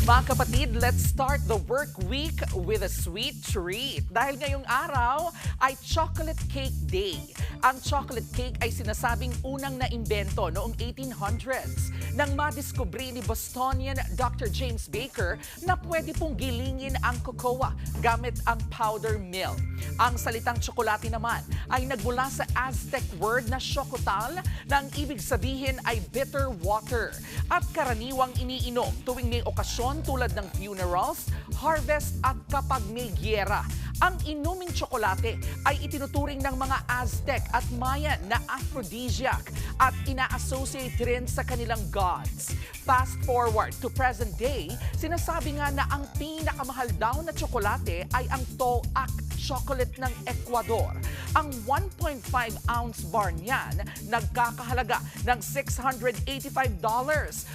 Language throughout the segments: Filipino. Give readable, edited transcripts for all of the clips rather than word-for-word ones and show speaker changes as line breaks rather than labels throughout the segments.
Mga kapatid, let's start the work week with a sweet treat. Dahil ngayong araw ay Chocolate Cake Day. Ang chocolate cake ay sinasabing unang naimbento noong 1800s nang madiskubri ni Bostonian Dr. James Baker na pwede pong gilingin ang cocoa gamit ang powder mill. Ang salitang tsokolate naman ay nagmula sa Aztec word na xocotal na ang ibig sabihin ay bitter water at karaniwang iniinom tuwing may okasyon tulad ng funerals, harvest at kapag may giyera. Ang inuming tsokolate ay itinuturing ng mga Aztec at Mayan na aphrodisiac at ina-associate rin sa kanilang gods. Fast forward to present day, sinasabi nga na ang pinakamahal daw na tsokolate ay ang Toac chocolate ng Ecuador. Ang 1.5-ounce bar niyan nagkakahalaga ng $685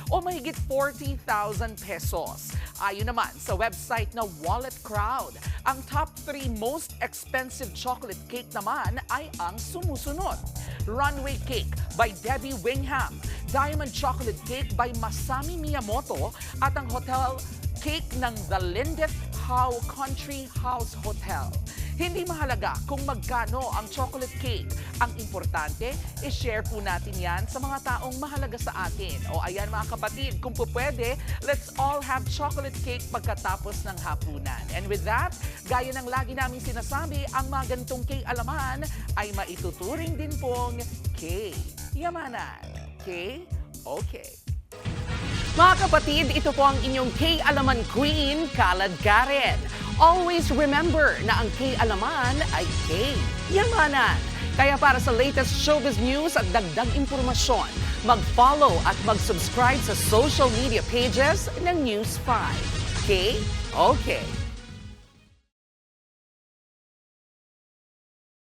o mahigit 40,000 pesos. Ayon naman sa website na Wallet Crowd, ang top 3 most expensive chocolate cake naman ay ang sumusunod. Runway Cake by Debbie Wingham, Diamond Chocolate Cake by Masami Miyamoto at ang hotel cake ng The Lindith Howe Country House Hotel. Hindi mahalaga kung magkano ang chocolate cake. Ang importante, i-share po natin yan sa mga taong mahalaga sa atin. O ayan mga kapatid, kung po pwede, let's all have chocolate cake pagkatapos ng hapunan. And with that, gaya ng lagi namin sinasabi, ang mga ganitong K-alaman ay maituturing din pong K-yamanan. K? Okay. Mga kapatid, ito po ang inyong K-Alaman Queen, Kalad Karen. Always remember na ang K-Alaman ay K-Yamanan. Kaya para sa latest showbiz news at dagdag impormasyon, mag-follow at mag-subscribe sa social media pages ng News 5. K? Okay.